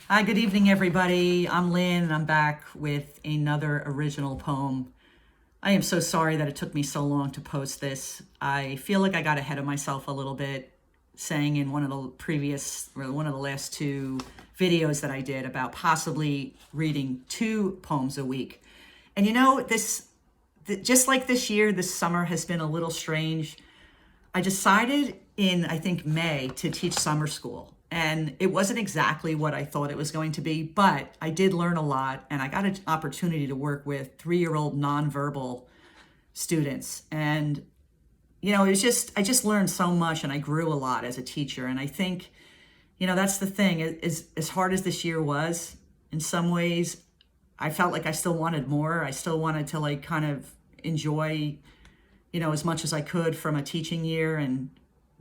Hi, good evening, everybody. I'm Lynn, and I'm back with another original poem. I am so sorry that it took me so long to post this. I feel like I got ahead of myself a little bit, saying in one of the last two videos that I did about possibly reading two poems a week. And just like this year, this summer has been a little strange. I decided in, I think, May to teach summer school. And it wasn't exactly what I thought it was going to be, but I did learn a lot. And I got an opportunity to work with 3-year-old nonverbal students. And, I just learned so much and I grew a lot as a teacher. And I think, that's the thing is as hard as this year was, in some ways, I felt like I still wanted more. I still wanted to like kind of enjoy as much as I could from a teaching year. And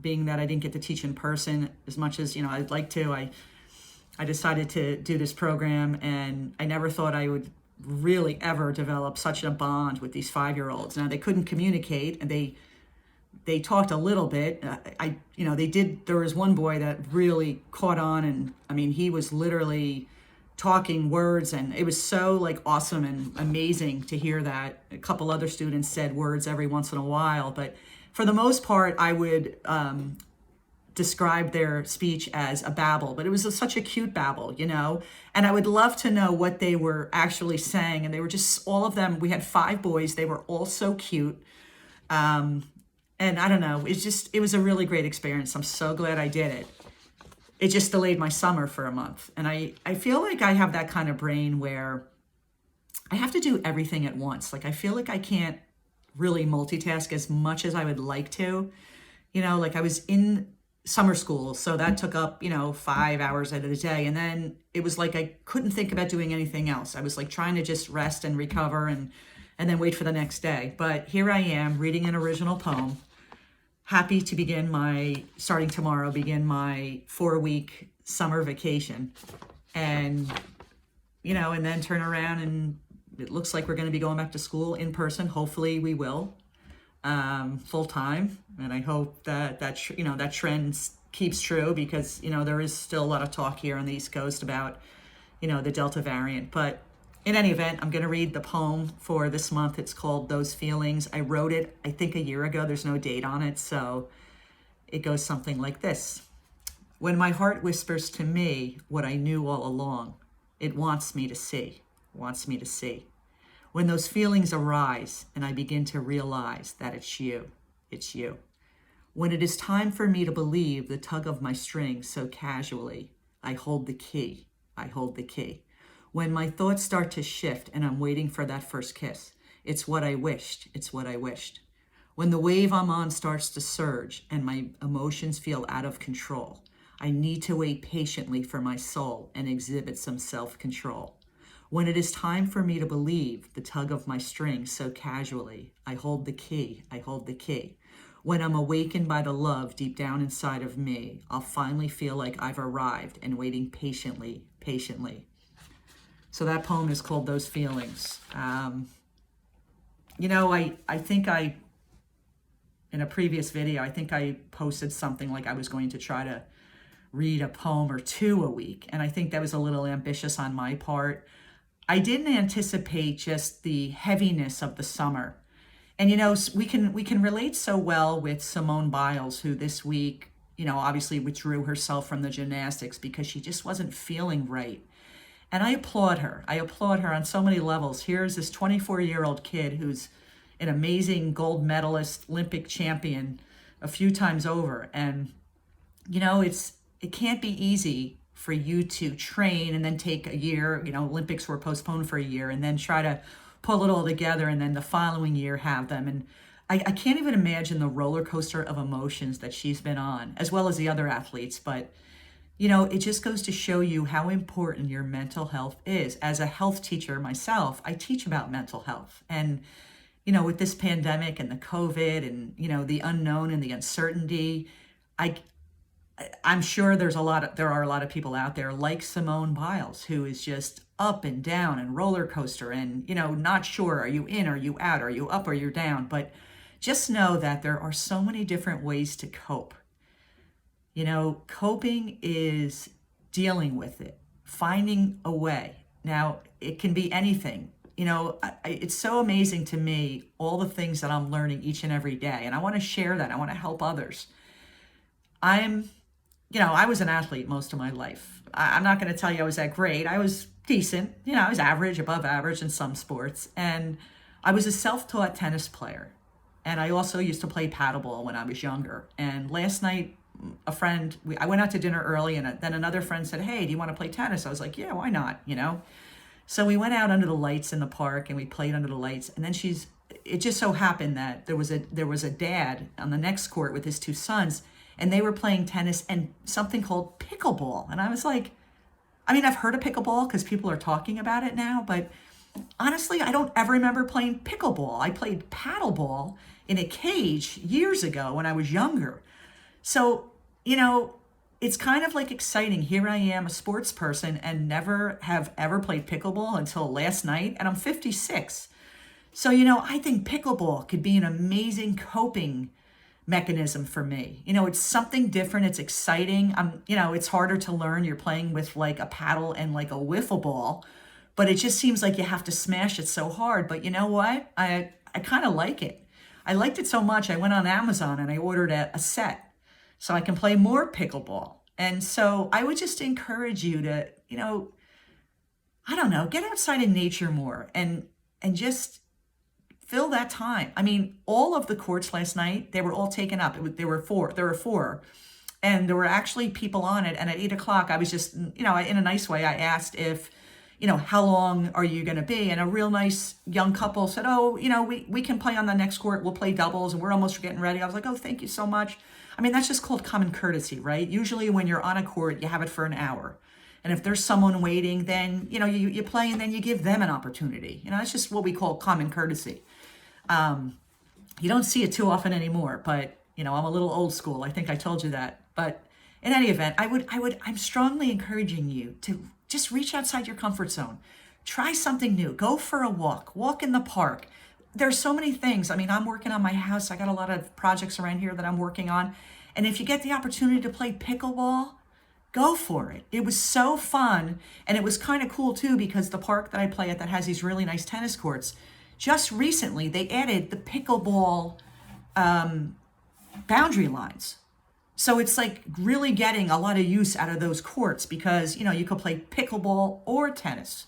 being that I didn't get to teach in person as much as, I'd like to, I decided to do this program. And I never thought I would really ever develop such a bond with these 5-year-olds. Now, they couldn't communicate, and they talked a little bit. There was one boy that really caught on, and I mean, he was literally talking words, and it was so like awesome and amazing to hear that. A couple other students said words every once in a while, but for the most part, I would describe their speech as a babble, but it was such a cute babble, and I would love to know what they were actually saying. And they were just, all of them, we had 5 boys, they were all so cute. And I don't know, it was a really great experience. I'm so glad I did it. It just delayed my summer for a month. And I feel like I have that kind of brain where I have to do everything at once. Like, I feel like I can't really multitask as much as I would like to. Like I was in summer school, so that took up, 5 hours out of the day. And then it was like I couldn't think about doing anything else. I was like trying to just rest and recover and then wait for the next day. But here I am reading an original poem, happy to starting tomorrow, begin my 4-week summer vacation. And, and then turn around, and it looks like we're going to be going back to school in person. Hopefully we will, full time. And I hope that trend keeps true, because, there is still a lot of talk here on the East Coast about, the Delta variant. But in any event, I'm going to read the poem for this month. It's called Those Feelings. I wrote it, I think, a year ago. There's no date on it. So it goes something like this. When my heart whispers to me what I knew all along, it wants me to see, wants me to see. When those feelings arise and I begin to realize that it's you, it's you. When it is time for me to believe the tug of my strings so casually, I hold the key, I hold the key. When my thoughts start to shift and I'm waiting for that first kiss, it's what I wished, it's what I wished. When the wave I'm on starts to surge and my emotions feel out of control, I need to wait patiently for my soul and exhibit some self-control. When it is time for me to believe the tug of my strings so casually, I hold the key, I hold the key. When I'm awakened by the love deep down inside of me, I'll finally feel like I've arrived and waiting patiently, patiently. So that poem is called Those Feelings. I think in a previous video, I think I posted something like I was going to try to read a poem or two a week. And I think that was a little ambitious on my part. I didn't anticipate just the heaviness of the summer. And, we can relate so well with Simone Biles, who this week, obviously withdrew herself from the gymnastics because she just wasn't feeling right. And I applaud her. I applaud her on so many levels. Here's this 24-year-old kid who's an amazing gold medalist, Olympic champion a few times over. And, it can't be easy for you to train and then take a year, Olympics were postponed for a year, and then try to pull it all together and then the following year have them. And I can't even imagine the roller coaster of emotions that she's been on, as well as the other athletes. But it just goes to show you how important your mental health is. As a health teacher myself, I teach about mental health. And, with this pandemic and the COVID and, the unknown and the uncertainty, I'm sure there are a lot of people out there like Simone Biles, who is just up and down and roller coaster and, not sure, are you in, are you out, are you up, or you're down? But just know that there are so many different ways to cope. Coping is dealing with it. finding a way. Now, it can be anything. It's so amazing to me, all the things that I'm learning each and every day. And I want to share that. I want to help others. I was an athlete most of my life. I'm not going to tell you I was that great. I was decent. I was average, above average in some sports. And I was a self-taught tennis player. And I also used to play paddleball when I was younger. And last night, I went out to dinner early, and then another friend said, "Hey, do you want to play tennis?" I was like, "Yeah, why not?" So we went out under the lights in the park and we played under the lights. And then it just so happened that there was a dad on the next court with his two sons, and they were playing tennis and something called pickleball. And I was like, I've heard of pickleball because people are talking about it now, but honestly, I don't ever remember playing pickleball. I played paddleball in a cage years ago when I was younger. So, it's kind of like exciting. Here I am, a sports person, and never have ever played pickleball until last night, and I'm 56. So, I think pickleball could be an amazing coping mechanism for me. It's something different. It's exciting. It's harder to learn. You're playing with like a paddle and like a wiffle ball, but it just seems like you have to smash it so hard. But you know what? I kind of like it. I liked it so much, I went on Amazon and I ordered a set so I can play more pickleball. And so I would just encourage you to, I don't know, get outside in nature more and just fill that time. All of the courts last night, they were all taken up. There were four. And there were actually people on it. And at 8 o'clock, I was just, in a nice way, I asked if, how long are you going to be? And a real nice young couple said, "Oh, we can play on the next court. We'll play doubles and we're almost getting ready." I was like, "Oh, thank you so much." That's just called common courtesy, right? Usually when you're on a court, you have it for an hour. And if there's someone waiting, then, you play and then you give them an opportunity. That's just what we call common courtesy. You don't see it too often anymore, but, I'm a little old school. I think I told you that. But in any event, I'm strongly encouraging you to just reach outside your comfort zone. Try something new. Go for a walk in the park. There's so many things. I'm working on my house. I got a lot of projects around here that I'm working on. And if you get the opportunity to play pickleball, go for it. It was so fun. And it was kind of cool too, because the park that I play at that has these really nice tennis courts, just recently they added the pickleball boundary lines. So it's like really getting a lot of use out of those courts because, you could play pickleball or tennis.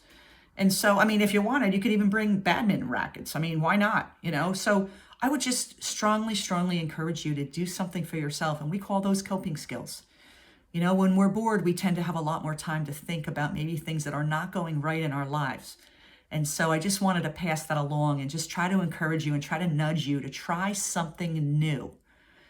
And so, if you wanted, you could even bring badminton rackets. Why not? So I would just strongly encourage you to do something for yourself. And we call those coping skills. When we're bored, we tend to have a lot more time to think about maybe things that are not going right in our lives. And so I just wanted to pass that along and just try to encourage you and try to nudge you to try something new,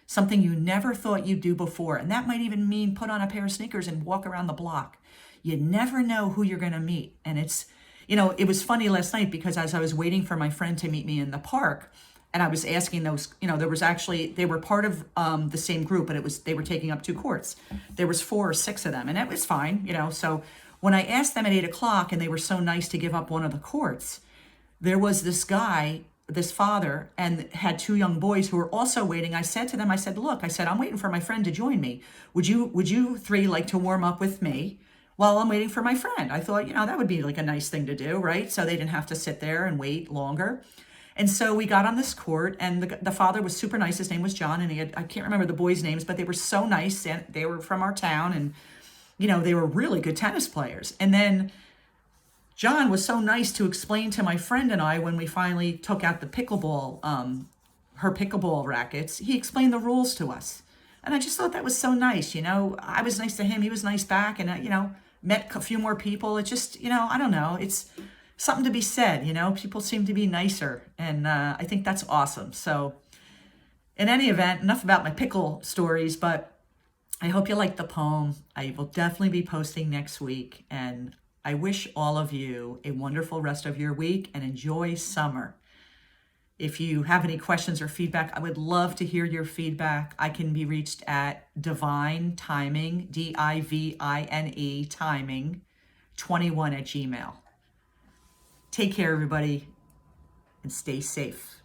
something you never thought you'd do before. And that might even mean put on a pair of sneakers and walk around the block. You never know who you're going to meet. And it was funny last night because as I was waiting for my friend to meet me in the park, and I was asking those, they were part of the same group, but they were taking up two courts. There was 4 or 6 of them, and that was fine, So when I asked them at 8 o'clock, and they were so nice to give up one of the courts, there was this father, and had 2 young boys who were also waiting. I said to them, "Look, I'm waiting for my friend to join me. Would you 3 like to warm up with me while I'm waiting for my friend?" I thought, that would be like a nice thing to do, right? So they didn't have to sit there and wait longer. And so we got on this court, and the father was super nice. His name was John, and I can't remember the boys' names, but they were so nice, and they were from our town, and, they were really good tennis players. And then John was so nice to explain to my friend and I, when we finally took out the pickleball, her pickleball rackets, he explained the rules to us. And I just thought that was so nice. I was nice to him. He was nice back, and, met a few more people. It just, I don't know. It's something to be said, people seem to be nicer. And I think that's awesome. So in any event, enough about my pickle stories, but I hope you liked the poem. I will definitely be posting next week. And I wish all of you a wonderful rest of your week and enjoy summer. If you have any questions or feedback, I would love to hear your feedback. I can be reached at Divine Timing, DIVINE Timing 21 @gmail.com. Take care, everybody, and stay safe.